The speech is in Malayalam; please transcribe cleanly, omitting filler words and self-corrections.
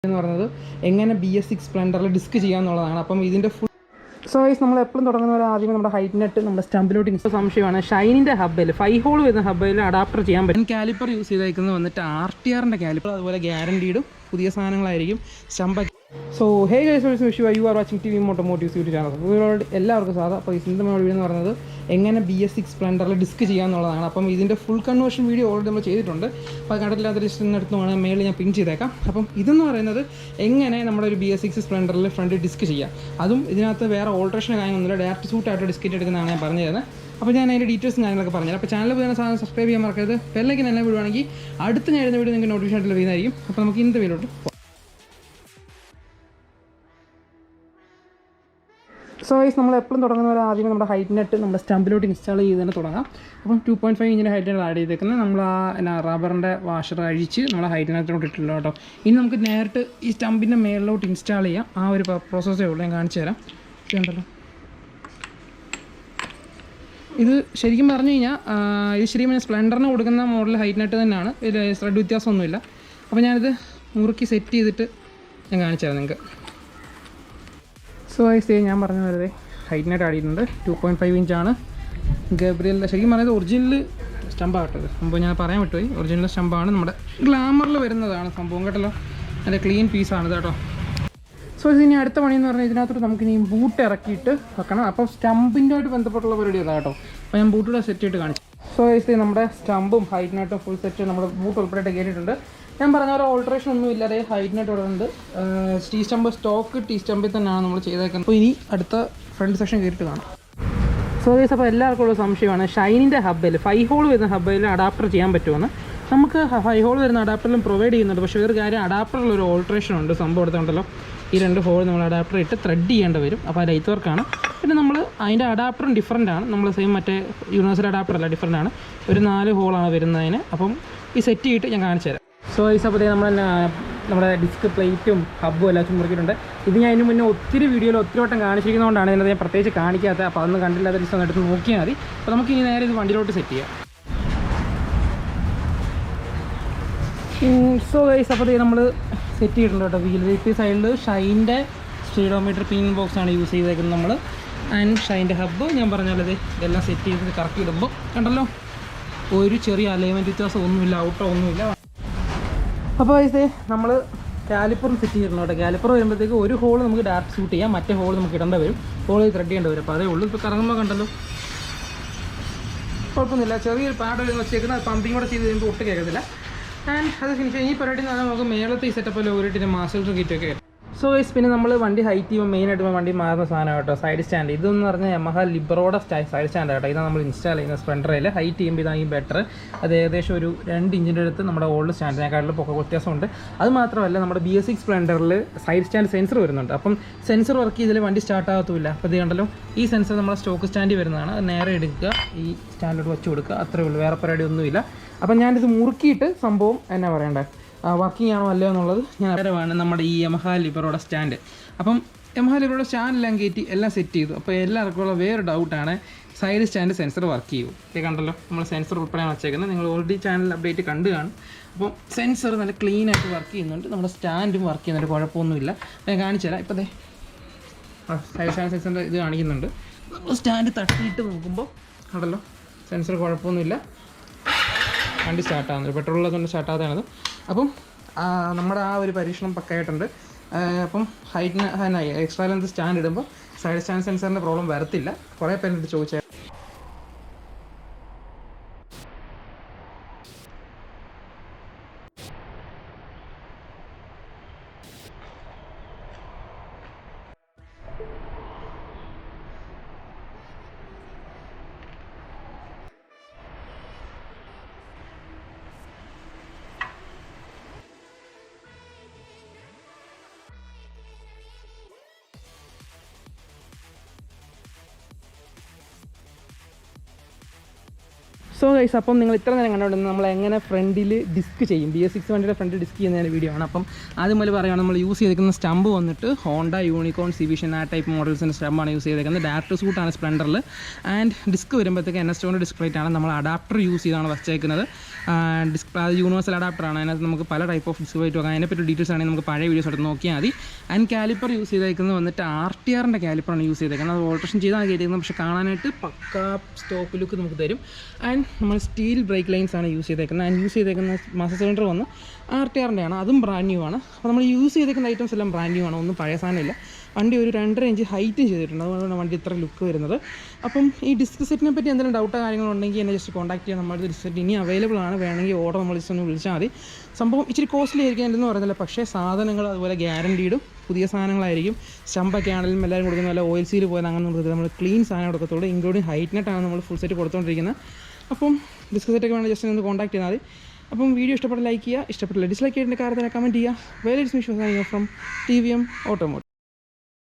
എന്ന് പറയുന്നത് എങ്ങനെ bs6 സ്പ്ലെൻഡറിൽ ഡിസ്ക് ചെയ്യാന്നുള്ളതാണ്. അപ്പം ഇതിൻ്റെ ഫുൾ ഗൈസ് നമ്മൾ എപ്പോഴും തുടങ്ങുന്നവരെ ആദ്യമേ നമ്മുടെ ഹൈറ്റ് നെറ്റ് നമ്മുടെ സ്റ്റമ്പിലോട്ട് ഇൻസ്റ്റോ സംശയമാണ്. ഷൈനിൻ്റെ ഹബ്ബിൽ 5 ഹോൾ വരുന്ന ഹബ്ബിൽ അഡാപ്റ്റർ ചെയ്യാൻ പറ്റും. കാലിപ്പർ യൂസ് ചെയ്തേക്കുന്നത് വന്നിട്ട് RTRൻ്റെ കാലിപ്പർ, അതുപോലെ ഗ്യാരണ്ടീഡും പുതിയ സാധനങ്ങളായിരിക്കും stump. So hey guys, Vishu you are watching TV Motomotives YouTube channel. ഇവരോട് എല്ലാവർക്കും സാധാ. അപ്പോൾ ഇതിൻ്റെ വീഡിയോ എന്ന് പറയുന്നത് എങ്ങനെ bs6 സ്പ്ലെൻഡറിൽ ഡിസ്ക് ചെയ്യാന്നുള്ളതാണ്. അപ്പം ഇതിൻ്റെ ഫുൾ കൺവേർഷൻ വീഡിയോ ഓൾറെഡി നമ്മൾ ചെയ്തിട്ടുണ്ട്. അപ്പോൾ കണ്ടിട്ടില്ലാത്ത ലിസ്റ്റിനടുത്ത് വേണം മേളിൽ ഞാൻ പിൻ ചെയ്തേക്കാം. അപ്പം ഇതെന്ന് പറയുന്നത് എങ്ങനെ നമ്മുടെ ഒരു bs6 സ്പ്ലെൻഡറിൽ ഫ്രണ്ട് ഡിസ്ക് ചെയ്യാം. അതും ഇതിനകത്ത് വേറെ ഓൾട്രേഷൻ കാര്യമൊന്നുമില്ല, ഡയറക്റ്റ് സൂട്ടായിട്ട് ഡിസ്കറ്റ് എടുക്കുന്നതാണ് ഞാൻ പറഞ്ഞു തരുന്നത്. അപ്പോൾ ഞാൻ അതിൻ്റെ ഡീറ്റെയിൽസും കാര്യങ്ങളൊക്കെ പറഞ്ഞുതരാം. അപ്പോൾ ചാനൽ പുതിയ സാധനം സബ്സ്ക്രൈബ് ചെയ്യാൻ മറക്കരുത്. ബെല്ലൈക്കൻ എല്ലാം വിടുവാണെങ്കിൽ അടുത്ത ഞാൻ എഴുതുന്ന വീഡിയോ നിങ്ങൾക്ക് നോട്ടിഫിക്കേഷൻ ആയിട്ട് ലഭിക്കുന്നതായിരിക്കും. അപ്പോൾ നമുക്ക് ഇന്നത്തെ വീഡിയോട്ട് പോകാം. സോ ഗൈസ് നമ്മൾ എപ്പോഴും തുടങ്ങുന്നവരെ ആദ്യമേ നമ്മുടെ ഹൈറ്റ് നെറ്റ് നമ്മുടെ സ്റ്റമ്പിലോട്ട് ഇൻസ്റ്റാൾ ചെയ്ത് തന്നെ തുടങ്ങാം. അപ്പം 2.5 ഇഞ്ചിൻ്റെ ഹൈറ്റ് നെറ്റ് ആഡ് ചെയ്തേക്കുന്നത് നമ്മൾ റബ്ബറിൻ്റെ വാഷർ അഴിച്ച് നമ്മൾ ഹൈറ്റ് നെറ്റിലോട്ട് ഇട്ടില്ല കേട്ടോ. ഇനി നമുക്ക് നേരിട്ട് ഈ സ്റ്റമ്പിൻ്റെ മേളിലോട്ട് ഇൻസ്റ്റാൾ ചെയ്യാം. ആ ഒരു പ്രോസസ്സേ ഉള്ളൂ, ഞാൻ കാണിച്ചു തരാം. ഇതുണ്ടല്ലോ, ഇത് ശരിക്കും പറഞ്ഞു കഴിഞ്ഞാൽ ഇത് ശരിക്കും സ്പ്ലെൻഡറിന് കൊടുക്കുന്ന മോഡൽ ഹൈറ്റ് നെറ്റ് തന്നെയാണ്. ഇതിൽ ത്രെഡ് വ്യത്യാസമൊന്നുമില്ല. അപ്പോൾ ഞാനിത് മുറുക്കി സെറ്റ് ചെയ്തിട്ട് ഞാൻ കാണിച്ചു തരാം നിങ്ങൾക്ക്. സോ ഗൈസ് ഞാൻ പറഞ്ഞു വരുന്നത് ഹൈറ്റ് നെറ്റ് ആടിയിട്ടുണ്ട്. 2.5 ഇഞ്ചാണ് ഗബ്രിയലിൻ്റെ. ശരിക്കും പറയുന്നത് ഒറിജിനൽ സ്റ്റമ്പാകട്ടത് സംഭവം ഞാൻ പറയാൻ വിട്ടുപോയി. ഒറിജിനൽ സ്റ്റമ്പാണ്, നമ്മുടെ ഗ്ലാമറിൽ വരുന്നതാണ് സംഭവം കേട്ടല്ലോ. അതിൻ്റെ ക്ലീൻ പീസാണ് കേട്ടോ. സോ ഇനി അടുത്ത പണിയെന്ന് പറഞ്ഞാൽ ഇതിനകത്തോട്ട് നമുക്കിനി ബൂട്ട് ഇറക്കിയിട്ട് വെക്കണം. അപ്പോൾ സ്റ്റമ്പിൻ്റെ ആയിട്ട് ബന്ധപ്പെട്ടുള്ള പരിപാടി അതാണ് കേട്ടോ. അപ്പോൾ ഞാൻ ബൂട്ടിയുടെ സെറ്റ് ചെയ്തിട്ട് കാണിച്ചു. സോ ഗൈസ് നമ്മുടെ സ്റ്റമ്പും ഹൈറ്റ് നെറ്റും ഫുൾ സെറ്റ് നമ്മുടെ ബൂട്ട് ഉൾപ്പെടെ കയറിയിട്ടുണ്ട്. ഞാൻ പറഞ്ഞ പോലെ ഓൾട്രേഷൻ ഒന്നും ഇല്ലാതെ ഹൈറ്റ് നെറ്റ് ഉണ്ട്. ടീ സ്റ്റമ്പ് സ്റ്റോക്ക് ടീ സ്റ്റമ്പിൽ തന്നെയാണ് നമ്മൾ ചെയ്തേക്കുന്നത്. അപ്പോൾ ഇനി അടുത്ത ഫ്രണ്ട് സെക്ഷൻ കയറിയിട്ട് കാണാം. സോ ഗൈസ് അപ്പോൾ എല്ലാവർക്കും ഉള്ള സംശയമാണ് ഷൈനിൻ്റെ ഹബ്ബിൽ 5 ഹോൾ വരുന്ന ഹബ്ബിൽ അഡാപ്റ്റർ ചെയ്യാൻ പറ്റുമെന്ന്. നമുക്ക് 5 ഹോൾ വരുന്ന അഡാപ്റ്ററിലും പ്രൊവൈഡ് ചെയ്യുന്നുണ്ട്. പക്ഷേ ഒരു കാര്യം, അഡാപ്റ്ററിലൊരു ഓൾട്രേഷൻ ഉണ്ട്. സംഭവം എടുത്തുണ്ടല്ലോ, ഈ 2 ഹോൾ നമ്മൾ അഡാപ്റ്റർ ഇട്ട് ത്രെഡ് ചെയ്യേണ്ടി വരും. അപ്പോൾ അത് ലൈറ്റ് വർക്കാണ്. പിന്നെ നമ്മൾ അതിൻ്റെ അഡാപ്റ്ററും ഡിഫറൻ്റ് ആണ്. നമ്മൾ സെയിം മറ്റേ യൂണിവേഴ്സൽ അഡാപ്റ്റർ അല്ല, ഡിഫറൻ്റ് ആണ്. ഒരു 4 ഹോളാണ് വരുന്നതിന്. അപ്പം ഈ സെറ്റ് ചെയ്തിട്ട് ഞാൻ കാണിച്ചു തരാം. സോ ഗൈസ് അപ്പോൾ നമ്മുടെ ഡിസ്ക് പ്ലേറ്റും ഹബ്ബും എല്ലാം മുറുക്കിയിട്ടുണ്ട്. ഇത് ഞാൻ ഇതിന് മുന്നേ ഒത്തിരി വീഡിയോയിൽ ഒത്തിരി വട്ടം കാണിച്ചിരിക്കുന്നതുകൊണ്ടാണ് ഇതിനകത്ത് ഞാൻ പ്രത്യേകിച്ച് കാണിക്കാത്തത്. അപ്പോൾ അതൊന്നും കണ്ടില്ലാത്ത ലിസ്റ്റ് ഒന്ന് എടുത്ത് നോക്കിയാൽ മതി. അപ്പോൾ നമുക്ക് ഇനി നേരെ ഇത് വണ്ടിയിലോട്ട് സെറ്റ് ചെയ്യാം. സോ ഗൈസ് അപ്പോൾ നമ്മൾ സെറ്റ് ചെയ്തിട്ടുണ്ട് കേട്ടോ. വീൽ വെയ്റ്റ് സൈഡിൽ ഷൈൻ്റെ സ്പീഡോമീറ്റർ പിൻ ബോക്സാണ് യൂസ് ചെയ്തേക്കുന്നത് നമ്മൾ. ആൻഡ് ഷൈൻ്റെ ഹബ്ബ് ഞാൻ പറഞ്ഞാലത് ഇതെല്ലാം സെറ്റ് ചെയ്തിട്ട് കറക്കി ഇടുമ്പോൾ കണ്ടല്ലോ, ഒരു ചെറിയ അലൈൻമെൻറ്റ് വ്യത്യാസം ഒന്നുമില്ല, ഔട്ടോ ഒന്നുമില്ല. അപ്പോൾ ഇത് നമ്മൾ കാലിപ്പറും സെറ്റ് ചെയ്തിട്ടുണ്ട് കേട്ടോ. കാലിപ്പർ വരുമ്പോഴത്തേക്ക് ഒരു ഹോൾ നമുക്ക് ഡയറക്റ്റ് ഷൂട്ട് ചെയ്യാം, മറ്റേ ഹോൾ നമുക്ക് ഇടേണ്ട വരും, ഹോൾ ത്രെഡ് ചെയ്യേണ്ടി വരും. അപ്പോൾ അതേ ഉള്ളൂ. ഇപ്പോൾ കറങ്ങുമ്പോൾ കണ്ടല്ലോ, കുഴപ്പമൊന്നുമില്ല. ചെറിയൊരു പാഡ് വെച്ചേക്കുന്നത് പമ്പിങ് കൂടെ ചെയ്ത് കഴിയുമ്പോൾ ഒട്ട് കേൾക്കത്തില്ല. ആൻഡ് അത് ഫിനിഷ് ഈ പരിപാടി എന്ന് പറഞ്ഞാൽ നമുക്ക് മേളത്തെ ഈ സെറ്റപ്പിൽ ഒരു മാസ്റ്റർ കിറ്റൊക്കെ. സോ ഗൈസ് പിന്നെ നമ്മൾ വണ്ടി ഹൈറ്റ് ചെയ്യുമ്പോൾ മെയിനായിട്ട് വണ്ടി മാറുന്ന സാധനം കേട്ടോ, സൈഡ് സ്റ്റാൻഡ്. ഇതെന്ന് പറഞ്ഞാൽ യമഹ ലിബറോയുടെ സൈഡ് സ്റ്റാൻഡ് കേട്ടോ. ഇതാണ് നമ്മൾ ഇൻസ്റ്റാൾ ചെയ്യുന്ന സ്പ്ലെൻഡറിൽ. ഹൈറ്റ് ചെയ്യുമ്പോൾ ഇതാണ് ഈ ബെറ്റർ. അത് ഏകദേശം ഒരു 2 ഇഞ്ചിൻ്റെ അടുത്ത് നമ്മുടെ ഓൾഡ് സ്റ്റാൻഡിനെക്കാട്ടിലും പൊക്ക വ്യത്യാസമുണ്ട്. അത് മാത്രമല്ല നമ്മുടെ bs6 സ്പ്ലെൻഡറിൽ സൈഡ് സ്റ്റാൻഡ് സെൻസർ വരുന്നുണ്ട്. അപ്പം സെൻസർ വർക്ക് ചെയ്തതിൽ വണ്ടി സ്റ്റാർട്ട് ആകത്തുമില്ല. അപ്പോൾ ഇത് കണ്ടല്ലോ, ഈ സെൻസർ നമ്മുടെ സ്റ്റോക്ക് സ്റ്റാൻഡിൽ വരുന്നതാണ്. അത് നേരെ എടുക്കുക, ഈ സ്റ്റാൻഡിലോട്ട് വെച്ച് കൊടുക്കുക, അത്രേ ഉള്ളൂ. വേറെ പരിപാടി ഒന്നുമില്ല. അപ്പം ഞാനിത് മുറുക്കിയിട്ട് സംഭവം എന്നാ പറയണ്ടേ, വർക്കിംഗ് ആണോ അല്ലയോ എന്നുള്ളത് ഞാൻ അറിവാണ്. നമ്മുടെ ഈ യമഹ ലിബറോയുടെ സ്റ്റാൻഡ്. അപ്പം യമഹ ലിബറോയുടെ സ്റ്റാൻഡെല്ലാം കയറ്റി എല്ലാം സെറ്റ് ചെയ്തു. അപ്പോൾ എല്ലാവർക്കും ഉള്ള വേറെ ഡൗട്ടാണ്, സൈഡ് സ്റ്റാൻഡ് സെൻസർ വർക്ക് ചെയ്യും. ഇത് കണ്ടല്ലോ, നമ്മൾ സെൻസർ ഉൾപ്പെടെയാണ് വെച്ചേക്കുന്നത്. നിങ്ങൾ ഓൾറെഡി ചാനൽ അപ്ഡേറ്റ് കണ്ടു കാണും. അപ്പം സെൻസർ നല്ല ക്ലീൻ ആയിട്ട് വർക്ക് ചെയ്യുന്നുണ്ട്, നമ്മുടെ സ്റ്റാൻഡും വർക്ക് ചെയ്യുന്നുണ്ട്, കുഴപ്പമൊന്നുമില്ല. ഞാൻ കാണിച്ചു തരാം. ഇപ്പോൾ സൈഡ് സ്റ്റാൻഡ് സെൻസറിൻ്റെ ഇത് കാണിക്കുന്നുണ്ട്. നമ്മൾ സ്റ്റാൻഡ് തട്ടിയിട്ട് നോക്കുമ്പോൾ കണ്ടല്ലോ, സെൻസർ കുഴപ്പമൊന്നുമില്ല, വണ്ടി സ്റ്റാർട്ടാകുന്നത്. പെട്രോളിലൊക്കെ സ്റ്റാർട്ടാകുന്നതാണത്. അപ്പം നമ്മുടെ ആ ഒരു പരീക്ഷണം പക്കയായിട്ടുണ്ട്. അപ്പം ഹൈറ്റിന് എക്സ്ട്രാ ലെന്ത് സ്റ്റാൻഡ് ഇടുമ്പോൾ സൈഡ് സ്റ്റാൻഡ് സെൻസറിൻ്റെ പ്രോബ്ലം വരത്തില്ല. കുറേ പേരെടുത്ത് ചോദിച്ചാൽ സോ ഗൈസ്, അപ്പം നിങ്ങൾ ഇത്ര നേരം കണ്ടുകൊണ്ടിരുന്നത് നമ്മൾ എങ്ങനെ ഫ്രണ്ടിൽ ഡിസ്ക് ചെയ്യും, BS6 വണ്ടിയുടെ ഫ്രണ്ടിൽ ഡിസ്ക് ചെയ്യുന്നതിൻ്റെ വീഡിയോ ആണ്. അപ്പം ആദ്യം മുതൽ പറയുകയാണ്, നമ്മൾ യൂസ് ചെയ്തിരിക്കുന്ന സ്റ്റമ്പ് വന്നിട്ട് ഹോണ്ട യൂണിക്കോൺ സിവിഷൻ ആ ടൈപ്പ് മോഡൽസിൻ്റെ സ്റ്റമ്പാണ് യൂസ് ചെയ്തേക്കുന്നത്. ഡയറക്റ്റ് സൂട്ടാണ് സ്പ്ലെൻഡറിൽ. ആൻഡ് ഡിസ്ക് വരുമ്പോഴത്തേക്ക് Ns200 ഡിസ്ക് പ്ലേറ്റ് ആണ്. നമ്മൾ അഡാപ്റ്റർ യൂസ് ചെയ്താണ് വച്ചേക്കുന്നത്. ഡിസ്ക് അത് യൂണിവേഴ്സൽ അഡാപ്റ്ററാണ്. അതിനകത്ത് നമുക്ക് പല ടൈപ്പ് ഓഫ് ഡിസ്ക് പ്ലേറ്റ് വെക്കാം. അതിനെപ്പറ്റി ഡീറ്റെയിൽസ് ആണെങ്കിൽ നമുക്ക് പഴയ വീഡിയോസ് എടുത്ത് നോക്കിയാൽ മതി. ആൻഡ് കാലിപ്പർ യൂസ് ചെയ്തേക്കുന്നത് വന്നിട്ട് RTRൻ്റെ കാലിപ്പറാണ് യൂസ് ചെയ്തേക്കുന്നത്. അത് ഓൾട്രേഷൻ ചെയ്താണ് കയറ്റിയിരിക്കുന്നത്, പക്ഷേ കാണാനായിട്ട് പക്കാ സ്റ്റോപ്പ് ലുക്ക് നമുക്ക് തരും. ആൻഡ് നമ്മൾ സ്റ്റീൽ ബ്രേക്ക് ലൈൻസ് ആണ് യൂസ് ചെയ്തേക്കുന്നത്. ആൻഡ് യൂസ് ചെയ്തേക്കുന്ന മാസ്റ്റർ സിലിണ്ടർ വന്ന് RTRൻ്റെ ആണ്, അതും ബ്രാൻഡ് ന്യൂ ആണ്. അപ്പോൾ നമ്മൾ യൂസ് ചെയ്തേക്കുന്ന ഐറ്റംസ് എല്ലാം ബ്രാൻഡ് ന്യൂ ആണ്, ഒന്നും പഴയ സാധനമില്ല. വണ്ടി ഒരു 2.5 ഇഞ്ച് ഹൈറ്റ് ചെയ്തിട്ടുണ്ട്, അതുകൊണ്ടാണ് വണ്ടി ഇത്ര ലുക്ക് വരുന്നത്. അപ്പം ഈ ഡിസ്ക് സെറ്റിനെ പറ്റി എന്തെങ്കിലും ഡൗട്ടോ കാര്യങ്ങളുണ്ടെങ്കിൽ എന്നെ ജസ്റ്റ് കോൺടാക്ട് ചെയ്യാൻ. നമ്മുടെ ഡിസ്ക് സെറ്റ് ഇനി അവൈലബിൾ ആണ്, വേണമെങ്കിൽ ഓർഡർ നമ്മൾ ജസ്റ്റ് ഒന്ന് വിളിച്ചാൽ മതി. സംഭവം ഇച്ചിരി കോസ്റ്റ്ലി ആയിരിക്കും എന്തെന്ന് പറയുന്നില്ല, പക്ഷേ സാധനങ്ങൾ അതുപോലെ ഗ്യാരണ്ടീഡും പുതിയ സാധനങ്ങളായിരിക്കും. സ്റ്റമ്പൊക്കെ ആണെങ്കിലും എല്ലാവരും കൊടുക്കുന്ന പോലെ ഓയിൽ സീൽ പോലെ അങ്ങനെ കൊടുക്കുന്നത് നമ്മൾ ക്ലീൻ സാധനം കൊടുക്കത്തുള്ളൂ. ഇൻക്ലൂഡിങ് ഹൈറ്റ് നെറ്റാണ് നമ്മൾ ഫുൾ സെറ്റ് കൊടുത്തുകൊണ്ടിരിക്കുന്നത്. അപ്പം ഡിസ്ക് സെറ്റൊക്കെ വേണമെങ്കിൽ ജസ്റ്റ് ഒന്ന് കോൺടാക്ട് ചെയ്താൽ മതി. അപ്പം വീഡിയോ ഇഷ്ടപ്പെട്ട ലൈക്ക് ചെയ്യുക, ഇഷ്ടപ്പെട്ടില്ല ഡിസ്ലൈക്ക് ചെയ്യേണ്ട കാര്യത്തിന് കമൻറ്റ് ചെയ്യുക. Very it's me from TVM automotive.